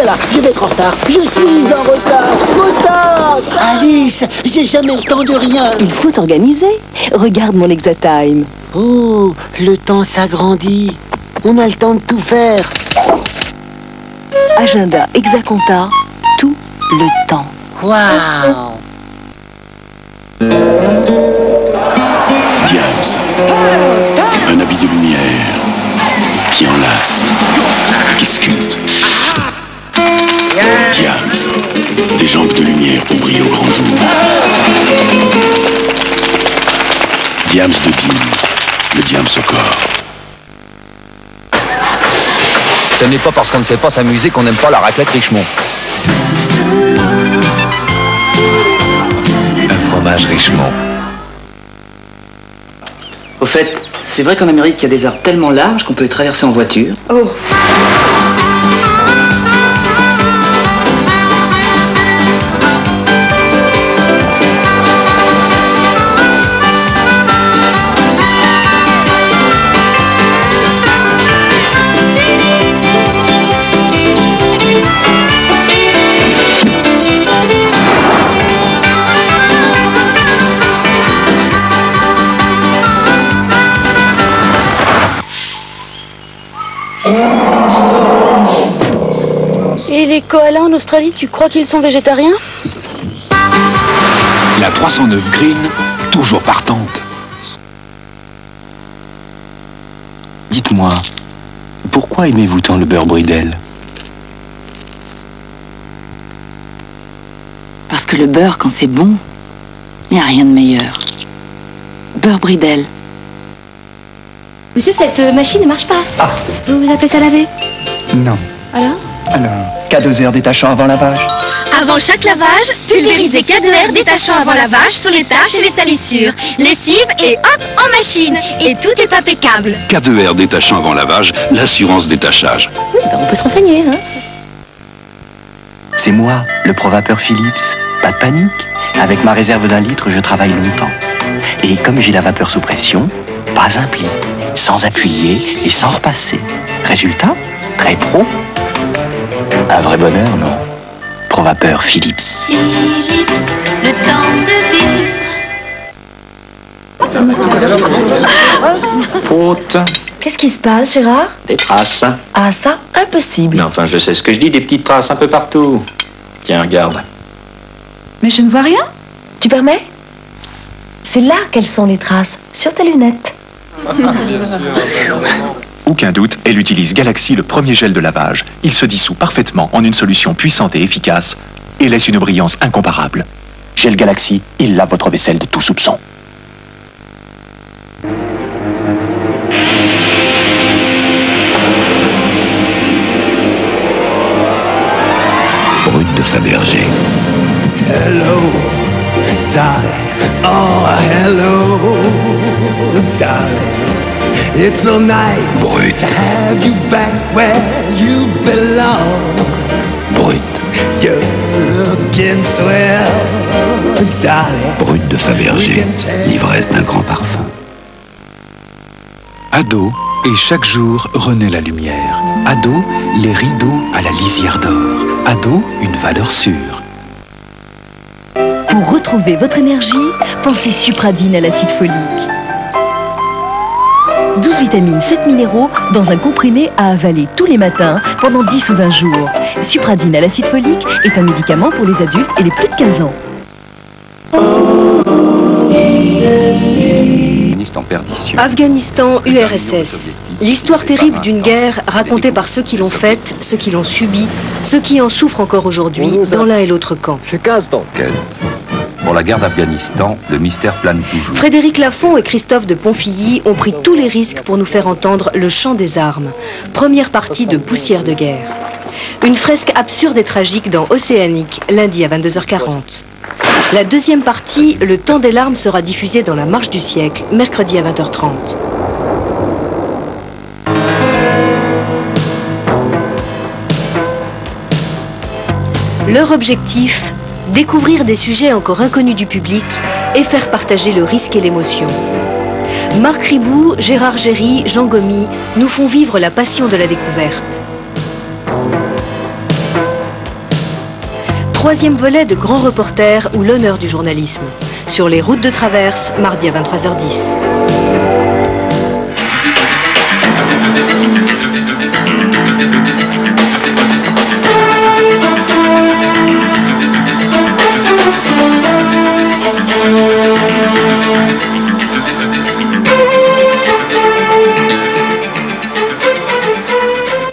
là, je vais être en retard. Je suis en retard. Retard. Alice, j'ai jamais le temps de rien. Il faut organiser. Regarde mon Exatime. Oh, le temps s'agrandit. On a le temps de tout faire. Agenda Exacompta, tout le temps. Waouh. Diams, un habit de lumière qui enlace, qui sculpte. Diams, des jambes de lumière pour briller au grand jour. Diams de Dean, le Diams au corps. Ce n'est pas parce qu'on ne sait pas s'amuser qu'on n'aime pas la raclette Richemont. Un fromage Richemont. Au fait, c'est vrai qu'en Amérique, il y a des arbres tellement larges qu'on peut les traverser en voiture. Oh. Et les koalas en Australie, tu crois qu'ils sont végétariens? La 309 Green, toujours partante. Dites-moi, pourquoi aimez-vous tant le beurre Bridel? Parce que le beurre, quand c'est bon, il n'y a rien de meilleur. Beurre Bridel. Monsieur, cette machine ne marche pas. Ah. Vous appelez ça laver? Non. Alors? K2R détachant avant lavage. Avant chaque lavage, pulvérisez K2R détachant avant lavage sur les taches et les salissures. Lessive et hop, en machine. Et tout est impeccable. K2R détachant avant lavage, l'assurance détachage. Oui, ben on peut se renseigner, hein. C'est moi, le Provapeur Philips. Pas de panique. Avec ma réserve d'1 litre, je travaille longtemps. Et comme j'ai la vapeur sous pression, pas un pli. Sans appuyer et sans repasser. Résultat, très pro. Un vrai bonheur, non? Provapeur Philips. Philips, le temps de vivre. Faute. Qu'est-ce qui se passe, Gérard? Des traces. Ah, ça, impossible. Mais enfin, je sais ce que je dis, des petites traces un peu partout. Tiens, regarde. Mais je ne vois rien. Tu permets? C'est là qu'elles sont les traces, sur tes lunettes. Aucun doute, elle utilise Galaxy, le premier gel de lavage. Il se dissout parfaitement en une solution puissante et efficace et laisse une brillance incomparable. Gel Galaxy, il lave votre vaisselle de tout soupçon. Brut de Fabergé. Hello, darling. Oh, hello, darling. It's so nice Brut. to have you back where you belong. Brut. You're looking swell, darling. Brut de Fabergé. L'ivresse d'un grand parfum. Ado, et chaque jour renaît la lumière. Ado, les rideaux à la lisière d'or. Ado, une valeur sûre. Pour retrouver votre énergie, pensez Supradine à l'acide folique. 12 vitamines, 7 minéraux dans un comprimé à avaler tous les matins pendant 10 ou 20 jours. Supradine à l'acide folique est un médicament pour les adultes et les plus de 15 ans. Afghanistan, URSS. L'histoire terrible d'une guerre racontée par ceux qui l'ont faite, ceux qui l'ont subie, ceux qui en souffrent encore aujourd'hui, dans l'un et l'autre camp. Pour la guerre d'Afghanistan, le mystère plane toujours. Frédéric Lafont et Christophe de Ponfilly ont pris tous les risques pour nous faire entendre Le chant des armes, première partie de Poussière de guerre. Une fresque absurde et tragique dans Océanique, lundi à 22h40. La deuxième partie, Le temps des larmes, sera diffusée dans La marche du siècle, mercredi à 20h30. Leur objectif, découvrir des sujets encore inconnus du public et faire partager le risque et l'émotion. Marc Ribou, Gérard Géry, Jean Gomy nous font vivre la passion de la découverte. troisième volet de Grand Reporter ou l'honneur du journalisme. Sur les routes de traverse, mardi à 23h10.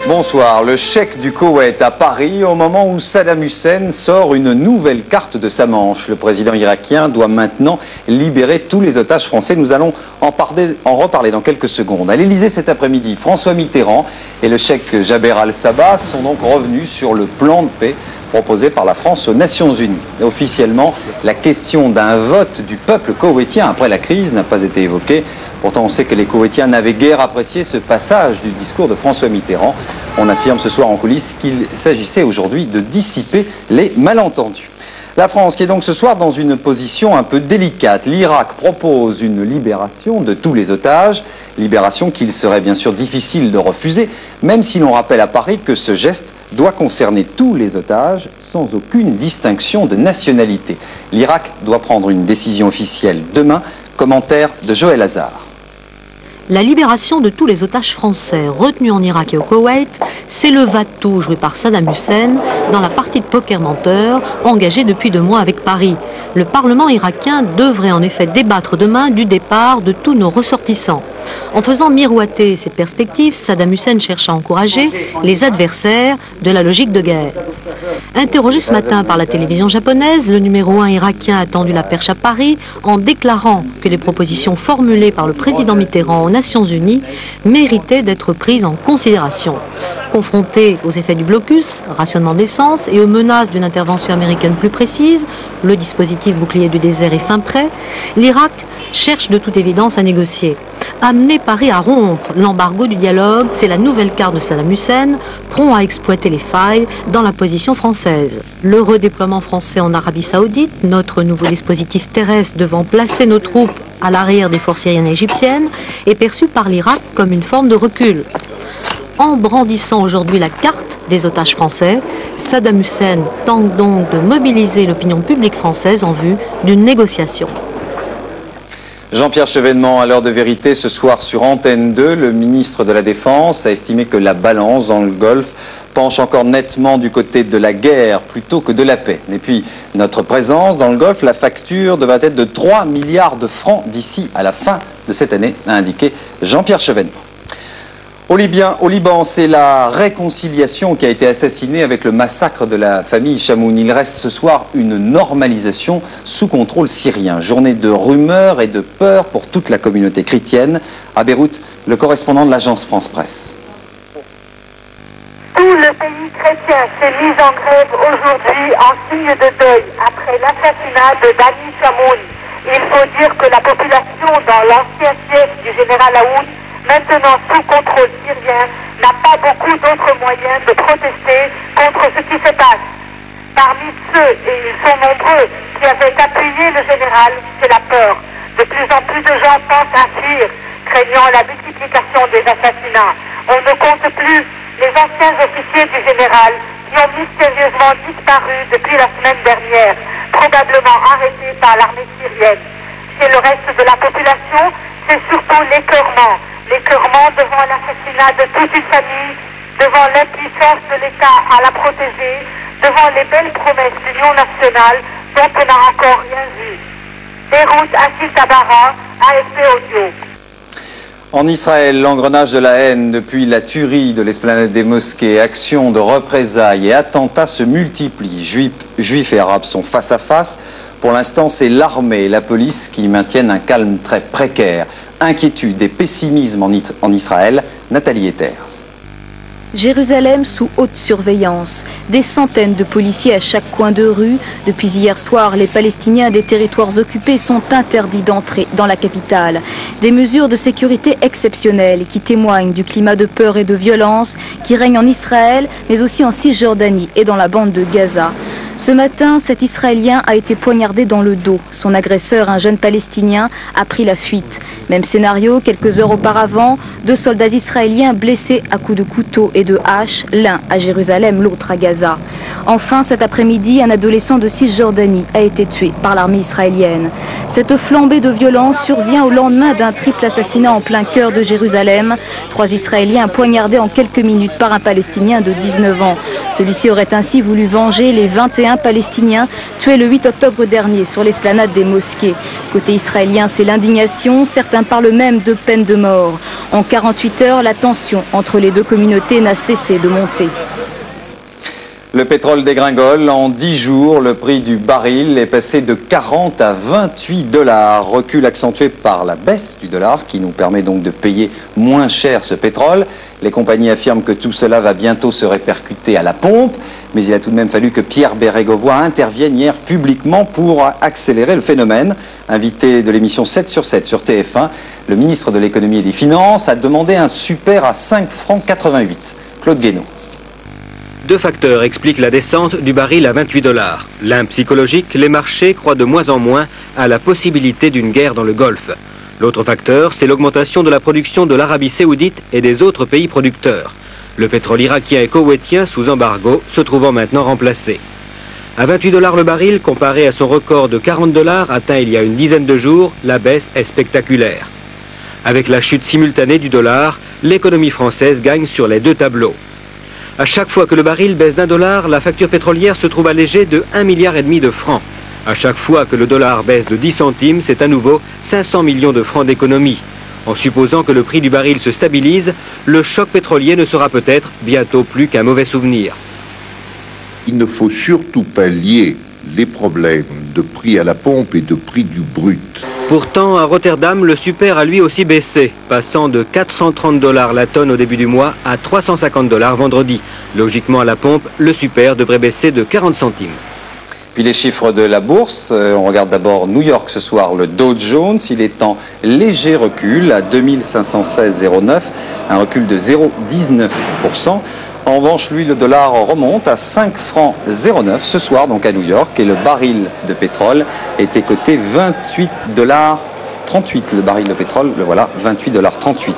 Bonsoir. Le cheikh du Koweït à Paris au moment où Saddam Hussein sort une nouvelle carte de sa manche. Le président irakien doit maintenant libérer tous les otages français. Nous allons en reparler dans quelques secondes. À l'Elysée cet après-midi, François Mitterrand et le cheikh Jaber Al-Sabah sont donc revenus sur le plan de paix proposé par la France aux Nations Unies. Officiellement, la question d'un vote du peuple koweïtien après la crise n'a pas été évoquée. Pourtant, on sait que les Koweïtiens n'avaient guère apprécié ce passage du discours de François Mitterrand. On affirme ce soir en coulisses qu'il s'agissait aujourd'hui de dissiper les malentendus. La France qui est donc ce soir dans une position un peu délicate. L'Irak propose une libération de tous les otages, libération qu'il serait bien sûr difficile de refuser, même si l'on rappelle à Paris que ce geste doit concerner tous les otages sans aucune distinction de nationalité. L'Irak doit prendre une décision officielle demain. Commentaire de Joël Hazard. La libération de tous les otages français retenus en Irak et au Koweït, c'est le va-tout joué par Saddam Hussein dans la partie de poker menteur engagée depuis 2 mois avec Paris. Le Parlement irakien devrait en effet débattre demain du départ de tous nos ressortissants. En faisant miroiter cette perspective, Saddam Hussein cherche à encourager les adversaires de la logique de guerre. Interrogé ce matin par la télévision japonaise, le numéro 1 irakien a tendu la perche à Paris en déclarant que les propositions formulées par le président Mitterrand aux Nations Unies méritaient d'être prises en considération. Confronté aux effets du blocus, rationnement d'essence et aux menaces d'une intervention américaine plus précise, le dispositif bouclier du désert est fin prêt, l'Irak cherche de toute évidence à négocier. Amener Paris à rompre l'embargo du dialogue, c'est la nouvelle carte de Saddam Hussein, prompt à exploiter les failles dans la position française. Le redéploiement français en Arabie Saoudite, notre nouveau dispositif terrestre devant placer nos troupes à l'arrière des forces syriennes et égyptiennes, est perçu par l'Irak comme une forme de recul. En brandissant aujourd'hui la carte des otages français, Saddam Hussein tente donc de mobiliser l'opinion publique française en vue d'une négociation. Jean-Pierre Chevènement, à l'heure de vérité, ce soir sur Antenne 2, le ministre de la Défense a estimé que la balance dans le Golfe penche encore nettement du côté de la guerre plutôt que de la paix. Et puis, notre présence dans le Golfe, la facture devrait être de 3 milliards de francs d'ici à la fin de cette année, a indiqué Jean-Pierre Chevènement. Au Liban, c'est la réconciliation qui a été assassinée avec le massacre de la famille Chamoun. Il reste ce soir une normalisation sous contrôle syrien. Journée de rumeurs et de peur pour toute la communauté chrétienne. À Beyrouth, le correspondant de l'agence France-Presse. Tout le pays chrétien s'est mis en grève aujourd'hui en signe de deuil après l'assassinat de Dani Chamoun. Il faut dire que la population dans l'ancien siège du général Aoun, maintenant sous contrôle syrien, n'a pas beaucoup d'autres moyens de protester contre ce qui se passe. Parmi ceux, et ils sont nombreux, qui avaient appuyé le général, c'est la peur. De plus en plus de gens pensent à fuir, craignant la multiplication des assassinats. On ne compte plus les anciens officiers du général qui ont mystérieusement disparu depuis la semaine dernière, probablement arrêtés par l'armée syrienne. Chez le reste de la population, c'est surtout l'écœurement devant l'assassinat de toute une famille, devant l'impuissance de l'État à la protéger, devant les belles promesses d'union nationale dont on n'a encore rien vu. Beyrouth, Assil Tabara, AFP Audio. En Israël, l'engrenage de la haine depuis la tuerie de l'esplanade des mosquées, actions de représailles et attentats se multiplient. Juifs et Arabes sont face à face. Pour l'instant, c'est l'armée et la police qui maintiennent un calme très précaire. Inquiétude et pessimisme en Israël. Nathalie Ether. Jérusalem sous haute surveillance. Des centaines de policiers à chaque coin de rue. Depuis hier soir, les Palestiniens des territoires occupés sont interdits d'entrer dans la capitale. Des mesures de sécurité exceptionnelles qui témoignent du climat de peur et de violence qui règne en Israël, mais aussi en Cisjordanie et dans la bande de Gaza. Ce matin, cet Israélien a été poignardé dans le dos. Son agresseur, un jeune Palestinien, a pris la fuite. Même scénario, quelques heures auparavant, 2 soldats israéliens blessés à coups de couteau et de hache, l'un à Jérusalem, l'autre à Gaza. Enfin, cet après-midi, un adolescent de Cisjordanie a été tué par l'armée israélienne. Cette flambée de violence survient au lendemain d'un triple assassinat en plein cœur de Jérusalem. 3 Israéliens poignardés en quelques minutes par un Palestinien de 19 ans. Celui-ci aurait ainsi voulu venger les 21 Palestiniens tués le 8 octobre dernier sur l'esplanade des mosquées. Côté israélien, c'est l'indignation. Certains parlent même de peine de mort. En 48 heures, la tension entre les 2 communautés n'a cessé de monter. Le pétrole dégringole. En 10 jours, le prix du baril est passé de 40 à 28 $. Recul accentué par la baisse du dollar qui nous permet donc de payer moins cher ce pétrole. Les compagnies affirment que tout cela va bientôt se répercuter à la pompe. Mais il a tout de même fallu que Pierre Bérégovoy intervienne hier publiquement pour accélérer le phénomène. Invité de l'émission 7 sur 7 sur TF1, le ministre de l'économie et des finances a demandé un super à 5,88 francs. Claude Guénaud. 2 facteurs expliquent la descente du baril à 28 $. L'un psychologique, les marchés croient de moins en moins à la possibilité d'une guerre dans le Golfe. L'autre facteur, c'est l'augmentation de la production de l'Arabie Saoudite et des autres pays producteurs. Le pétrole irakien et koweïtien sous embargo se trouvant maintenant remplacé. À 28 $ le baril, comparé à son record de 40 $ atteint il y a une dizaine de jours, la baisse est spectaculaire. Avec la chute simultanée du dollar, l'économie française gagne sur les 2 tableaux. À chaque fois que le baril baisse d'1 $, la facture pétrolière se trouve allégée de 1,5 milliard de francs. À chaque fois que le dollar baisse de 10 centimes, c'est à nouveau 500 millions de francs d'économie. En supposant que le prix du baril se stabilise, le choc pétrolier ne sera peut-être bientôt plus qu'un mauvais souvenir. Il ne faut surtout pas lier les problèmes de prix à la pompe et de prix du brut. Pourtant, à Rotterdam, le super a lui aussi baissé, passant de 430 $ la tonne au début du mois à 350 $ vendredi. Logiquement, à la pompe, le super devrait baisser de 40 centimes. Puis les chiffres de la bourse, on regarde d'abord New York ce soir, le Dow Jones, il est en léger recul à 2516,09, un recul de 0,19%. En revanche, lui, le dollar remonte à 5,09 francs ce soir, donc à New York, et le baril de pétrole était coté 28,38 $. Le baril de pétrole, le voilà, 28,38 $.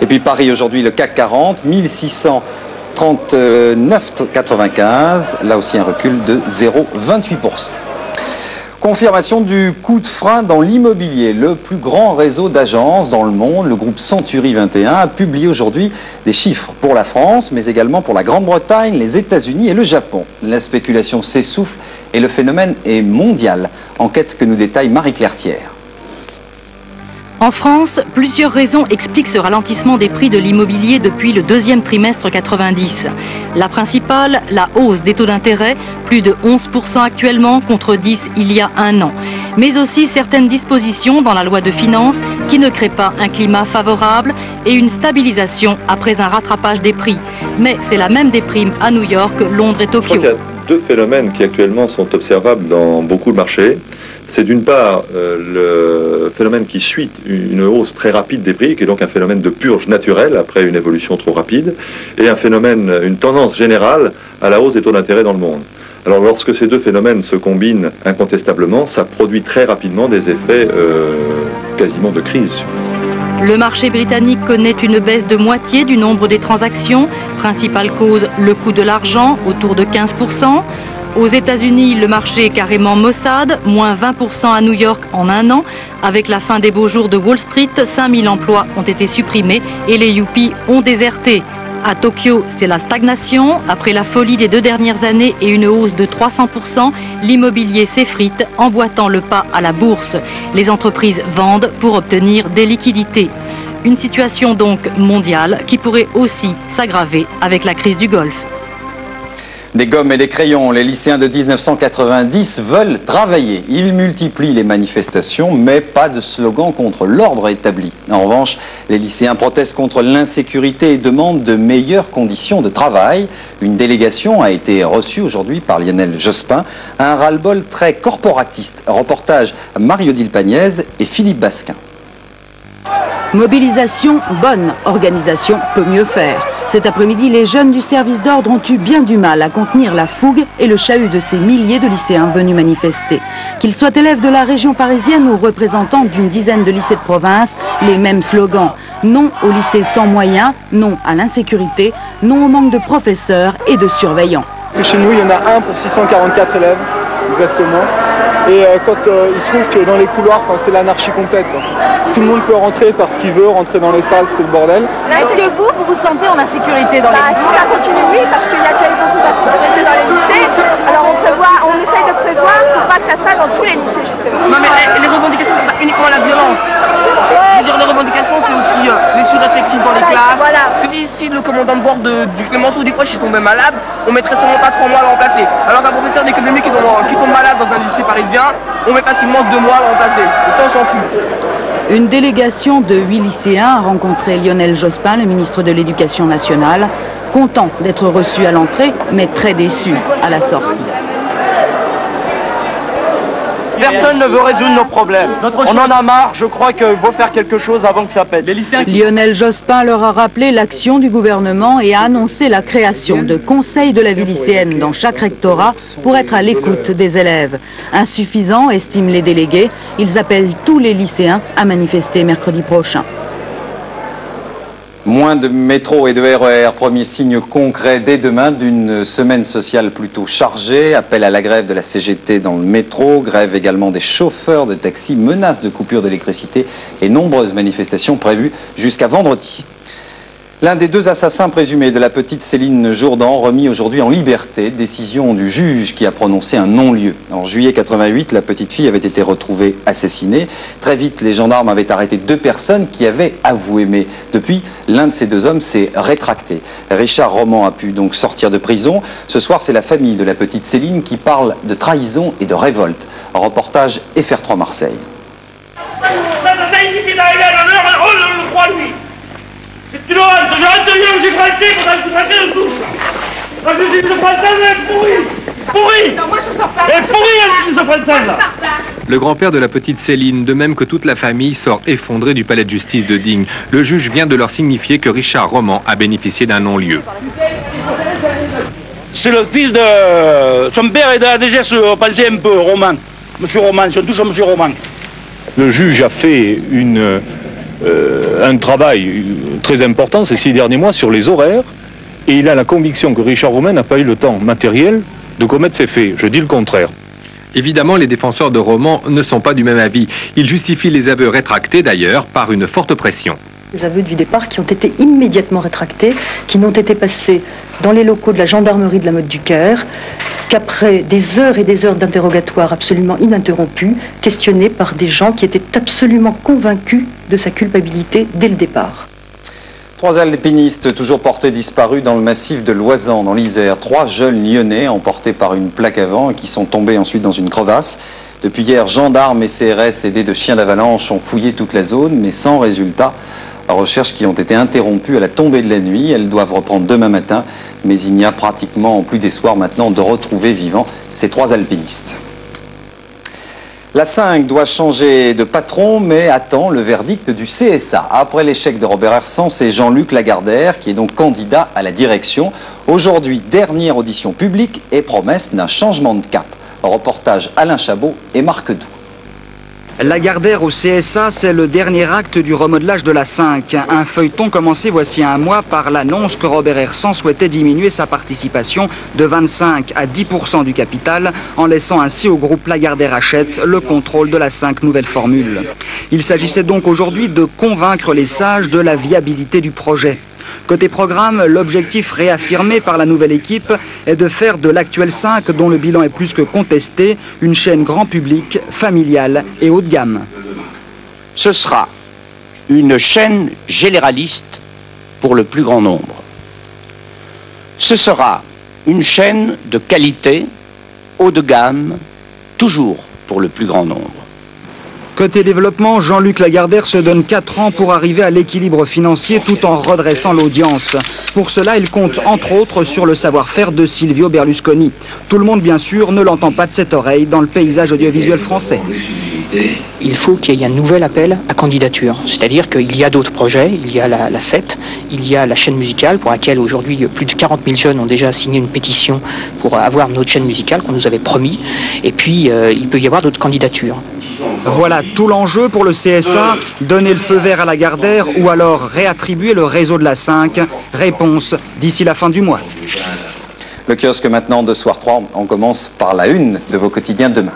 Et puis Paris aujourd'hui, le CAC 40, 1639,95, là aussi un recul de 0,28%. Confirmation du coup de frein dans l'immobilier. Le plus grand réseau d'agences dans le monde, le groupe Century 21, a publié aujourd'hui des chiffres pour la France, mais également pour la Grande-Bretagne, les États-Unis et le Japon. La spéculation s'essouffle et le phénomène est mondial. Enquête que nous détaille Marie-Claire Thiers. En France, plusieurs raisons expliquent ce ralentissement des prix de l'immobilier depuis le 2e trimestre 90. La principale, la hausse des taux d'intérêt, plus de 11% actuellement contre 10% il y a un an. Mais aussi certaines dispositions dans la loi de finances qui ne créent pas un climat favorable et une stabilisation après un rattrapage des prix. Mais c'est la même déprime à New York, Londres et Tokyo. Je crois qu'il y a 2 phénomènes qui actuellement sont observables dans beaucoup de marchés. C'est d'une part le phénomène qui suit une hausse très rapide des prix, qui est donc un phénomène de purge naturelle après une évolution trop rapide, et un phénomène, une tendance générale à la hausse des taux d'intérêt dans le monde. Alors lorsque ces 2 phénomènes se combinent incontestablement, ça produit très rapidement des effets quasiment de crise. Le marché britannique connaît une baisse de moitié du nombre des transactions. Principale cause, le coût de l'argent, autour de 15%. Aux États-Unis, le marché est carrément maussade, moins 20% à New York en un an. Avec la fin des beaux jours de Wall Street, 5000 emplois ont été supprimés et les yuppies ont déserté. À Tokyo, c'est la stagnation. Après la folie des 2 dernières années et une hausse de 300%, l'immobilier s'effrite, emboîtant le pas à la bourse. Les entreprises vendent pour obtenir des liquidités. Une situation donc mondiale qui pourrait aussi s'aggraver avec la crise du Golfe. Des gommes et des crayons, les lycéens de 1990 veulent travailler. Ils multiplient les manifestations, mais pas de slogan contre l'ordre établi. En revanche, les lycéens protestent contre l'insécurité et demandent de meilleures conditions de travail. Une délégation a été reçue aujourd'hui par Lionel Jospin. Un ras-le-bol très corporatiste. Reportage Marie-Odile Pagnaise et Philippe Basquin. Mobilisation bonne, organisation peut mieux faire. Cet après-midi, les jeunes du service d'ordre ont eu bien du mal à contenir la fougue et le chahut de ces milliers de lycéens venus manifester. Qu'ils soient élèves de la région parisienne ou représentants d'une dizaine de lycées de province, les mêmes slogans. Non aux lycées sans moyens, non à l'insécurité, non au manque de professeurs et de surveillants. Et chez nous, il y en a un pour 644 élèves, exactement. Et quand il se trouve que dans les couloirs, c'est l'anarchie complète, quoi. Tout le monde peut rentrer parce qu'il veut, rentrer dans les salles, c'est le bordel. Est-ce que vous vous sentez en insécurité dans les lycées? Si ça continue, oui, parce qu'il y a déjà eu beaucoup d'insécurité dans les lycées. Alors on essaye de prévoir pour pas que ça se passe dans tous les lycées, justement. Non, mais les revendications, c'est pas uniquement la violence. Je veux dire, les revendications, c'est aussi les sureffectifs dans les classes. Voilà. Si le commandant de bord du Clémenceau ou du Proche, il tombait malade, on mettrait sûrement pas 3 mois à le remplacer. Alors qu'un professeur d'économie qui tombe malade dans un lycée parisien, on met facilement 2 mois à le remplacer. Et ça, on s'en fout. Une délégation de 8 lycéens a rencontré Lionel Jospin, le ministre de l'Éducation nationale, content d'être reçu à l'entrée, mais très déçu à la sortie. Personne ne veut résoudre nos problèmes. On en a marre, je crois qu'il faut faire quelque chose avant que ça pète. Lionel Jospin leur a rappelé l'action du gouvernement et a annoncé la création de conseils de la vie lycéenne dans chaque rectorat pour être à l'écoute des élèves. Insuffisant, estiment les délégués, ils appellent tous les lycéens à manifester mercredi prochain. Moins de métro et de RER, premier signe concret dès demain d'une semaine sociale plutôt chargée. Appel à la grève de la CGT dans le métro, grève également des chauffeurs de taxi, menace de coupure d'électricité et nombreuses manifestations prévues jusqu'à vendredi. L'un des 2 assassins présumés de la petite Céline Jourdan remis aujourd'hui en liberté, décision du juge qui a prononcé un non-lieu. En juillet 88, la petite fille avait été retrouvée assassinée. Très vite, les gendarmes avaient arrêté 2 personnes qui avaient avoué, mais depuis, l'un de ces 2 hommes s'est rétracté. Richard Roman a pu donc sortir de prison. Ce soir, c'est la famille de la petite Céline qui parle de trahison et de révolte. Reportage FR3 Marseille. C'est une honte, j'arrête de lire, j'ai français, quand je suis français de souche. La justice française est pourrie. Pourrie. Non, moi je sors pas. Elle est pourrie, la justice française, là. Le grand-père de la petite Céline, de même que toute la famille, sort effondré du palais de justice de Digne. Le juge vient de leur signifier que Richard Roman a bénéficié d'un non-lieu. C'est le fils de... Son père est de la DGS, pensez un peu, Roman. Monsieur Roman, si on touche à Monsieur Roman. Le juge a fait un travail très important ces 6 derniers mois sur les horaires et il a la conviction que Richard Roman n'a pas eu le temps matériel de commettre ces faits. Je dis le contraire. Évidemment, les défenseurs de Roman ne sont pas du même avis. Ils justifient les aveux rétractés d'ailleurs par une forte pression. Les aveux du départ qui ont été immédiatement rétractés, qui n'ont été passés dans les locaux de la gendarmerie de la Motte du Caire, qu'après des heures et des heures d'interrogatoire absolument ininterrompus, questionnés par des gens qui étaient absolument convaincus de sa culpabilité dès le départ. 3 alpinistes toujours portés disparus dans le massif de Loisan, dans l'Isère. 3 jeunes Lyonnais emportés par une plaque à vent et qui sont tombés ensuite dans une crevasse. Depuis hier, gendarmes et CRS aidés de chiens d'avalanche ont fouillé toute la zone, mais sans résultat. Recherches qui ont été interrompues à la tombée de la nuit. Elles doivent reprendre demain matin, mais il n'y a pratiquement plus d'espoir maintenant de retrouver vivants ces 3 alpinistes. La 5 doit changer de patron, mais attend le verdict du CSA. Après l'échec de Robert Hersant, c'est Jean-Luc Lagardère qui est donc candidat à la direction. Aujourd'hui, dernière audition publique et promesse d'un changement de cap. Reportage Alain Chabot et Marc Doux. Lagardère au CSA, c'est le dernier acte du remodelage de la 5. Un feuilleton commencé voici un mois par l'annonce que Robert Hersant souhaitait diminuer sa participation de 25 à 10% du capital, en laissant ainsi au groupe Lagardère Hachette le contrôle de la 5 nouvelle formule. Il s'agissait donc aujourd'hui de convaincre les sages de la viabilité du projet. Côté programme, l'objectif réaffirmé par la nouvelle équipe est de faire de l'actuel 5, dont le bilan est plus que contesté, une chaîne grand public, familiale et haut de gamme. Ce sera une chaîne généraliste pour le plus grand nombre. Ce sera une chaîne de qualité, haut de gamme, toujours pour le plus grand nombre. Côté développement, Jean-Luc Lagardère se donne 4 ans pour arriver à l'équilibre financier tout en redressant l'audience. Pour cela, il compte entre autres sur le savoir-faire de Silvio Berlusconi. Tout le monde, bien sûr, ne l'entend pas de cette oreille dans le paysage audiovisuel français. Il faut qu'il y ait un nouvel appel à candidature. C'est-à-dire qu'il y a d'autres projets, il y a la CET, il y a la chaîne musicale pour laquelle aujourd'hui plus de 40 000 jeunes ont déjà signé une pétition pour avoir notre chaîne musicale qu'on nous avait promis. Et puis il peut y avoir d'autres candidatures. Voilà tout l'enjeu pour le CSA, donner le feu vert à la Gardère ou alors réattribuer le réseau de la 5. Réponse d'ici la fin du mois. Le kiosque maintenant de Soir 3, on commence par la une de vos quotidiens demain.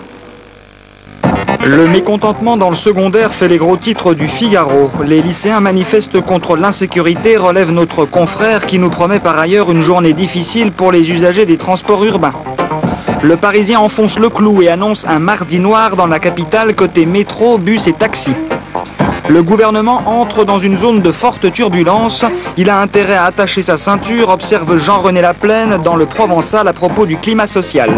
Le mécontentement dans le secondaire fait les gros titres du Figaro. Les lycéens manifestent contre l'insécurité, relève notre confrère qui nous promet par ailleurs une journée difficile pour les usagers des transports urbains. Le Parisien enfonce le clou et annonce un mardi noir dans la capitale côté métro, bus et taxi. Le gouvernement entre dans une zone de forte turbulence. Il a intérêt à attacher sa ceinture, observe Jean-René Laplaine dans le Provençal à propos du climat social.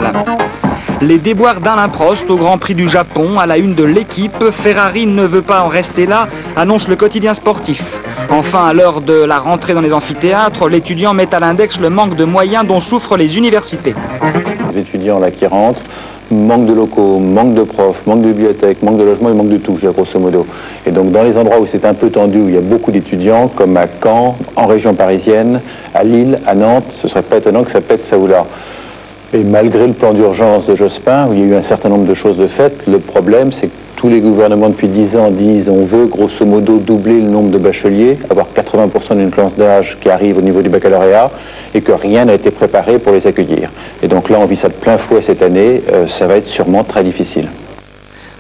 Les déboires d'Alain Prost au Grand Prix du Japon, à la une de l'équipe. Ferrari ne veut pas en rester là, annonce le quotidien sportif. Enfin, à l'heure de la rentrée dans les amphithéâtres, l'étudiant met à l'index le manque de moyens dont souffrent les universités. Les étudiants là qui rentrent, manque de locaux, manque de profs, manque de bibliothèques, manque de logements, il manque de tout, grosso modo. Et donc dans les endroits où c'est un peu tendu, où il y a beaucoup d'étudiants, comme à Caen, en région parisienne, à Lille, à Nantes, ce ne serait pas étonnant que ça pète ça ou là. Et malgré le plan d'urgence de Jospin, où il y a eu un certain nombre de choses de faites, le problème c'est que tous les gouvernements depuis 10 ans disent on veut grosso modo doubler le nombre de bacheliers, avoir 80% d'une classe d'âge qui arrive au niveau du baccalauréat, et que rien n'a été préparé pour les accueillir. Et donc là on vit ça de plein fouet cette année, ça va être sûrement très difficile.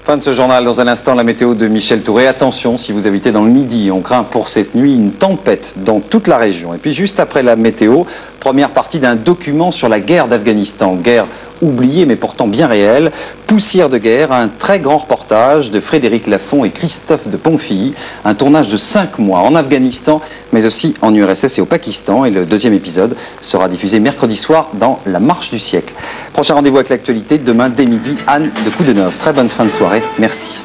Fin de ce journal, dans un instant la météo de Michel Touré. Attention, si vous habitez dans le Midi, on craint pour cette nuit une tempête dans toute la région. Et puis juste après la météo, première partie d'un document sur la guerre d'Afghanistan. Guerre oubliée mais pourtant bien réelle. Poussière de guerre, un très grand reportage de Frédéric Lafont et Christophe de Ponfilly. Un tournage de 5 mois en Afghanistan, mais aussi en URSS et au Pakistan. Et le deuxième épisode sera diffusé mercredi soir dans La Marche du siècle. Prochain rendez-vous avec l'actualité, demain dès midi, Anne de Coudeneuve. Très bonne fin de soirée. Merci.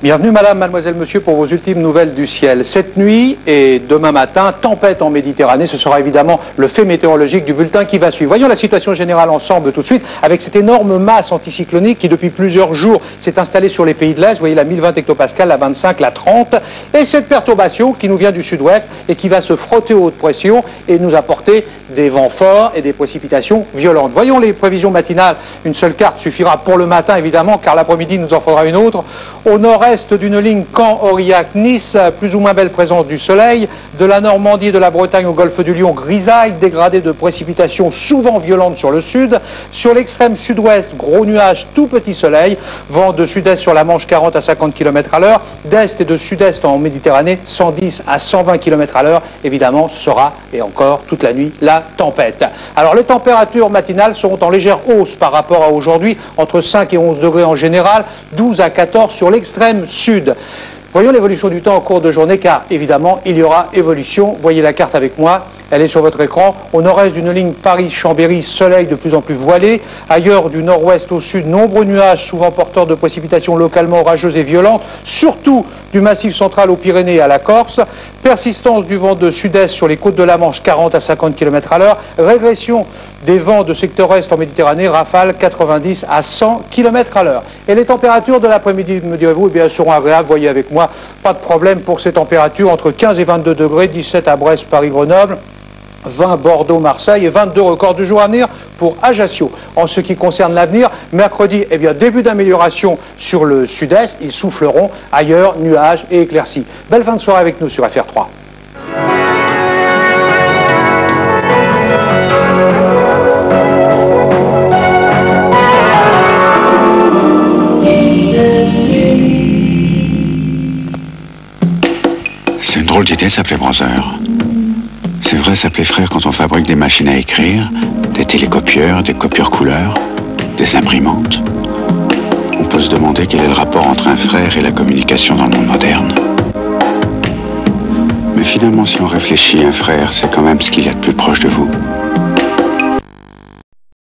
Bienvenue madame, mademoiselle, monsieur pour vos ultimes nouvelles du ciel. Cette nuit et demain matin, tempête en Méditerranée, ce sera évidemment le fait météorologique du bulletin qui va suivre. Voyons la situation générale ensemble tout de suite avec cette énorme masse anticyclonique qui depuis plusieurs jours s'est installée sur les pays de l'Est. Vous voyez la 1020 hectopascales, la 25, la 30 et cette perturbation qui nous vient du sud-ouest et qui va se frotter aux hautes pressions et nous apporter des vents forts et des précipitations violentes. Voyons les prévisions matinales. Une seule carte suffira pour le matin évidemment car l'après-midi nous en faudra une autre. Au nord-est d'une ligne Caen-Aurillac-Nice, plus ou moins belle présence du soleil. De la Normandie et de la Bretagne au golfe du Lion, grisaille, dégradé de précipitations souvent violentes sur le sud. Sur l'extrême sud-ouest, gros nuages, tout petit soleil. Vent de sud-est sur la Manche 40 à 50 km à l'heure. D'est et de sud-est en Méditerranée, 110 à 120 km à l'heure. Évidemment, ce sera, et encore toute la nuit, la tempête. Alors les températures matinales seront en légère hausse par rapport à aujourd'hui, entre 5 et 11 degrés en général, 12 à 14 sur l'extrême sud. Voyons l'évolution du temps au cours de journée car évidemment il y aura évolution. Voyez la carte avec moi, elle est sur votre écran. Au nord-est d'une ligne Paris-Chambéry, soleil de plus en plus voilé. Ailleurs du nord-ouest au sud, nombreux nuages souvent porteurs de précipitations localement orageuses et violentes, surtout du massif central aux Pyrénées et à la Corse. Persistance du vent de sud-est sur les côtes de la Manche, 40 à 50 km à l'heure. Régression des vents de secteur est en Méditerranée, rafales 90 à 100 km à l'heure. Et les températures de l'après-midi, me direz-vous, eh bien, seront agréables. Voyez avec moi, pas de problème pour ces températures, entre 15 et 22 degrés, 17 à Brest, Paris, Grenoble. 20 Bordeaux, Marseille et 22 records du jour à venir pour Ajaccio. En ce qui concerne l'avenir, mercredi, eh bien, début d'amélioration sur le sud-est. Ils souffleront ailleurs, nuages et éclaircies. Belle fin de soirée avec nous sur FR3. C'est une drôle d'idée de s'appeler Brother. C'est vrai s'appeler frère quand on fabrique des machines à écrire, des télécopieurs, des copieurs couleurs, des imprimantes. On peut se demander quel est le rapport entre un frère et la communication dans le monde moderne. Mais finalement, si on réfléchit, un frère, c'est quand même ce qu'il y a de plus proche de vous.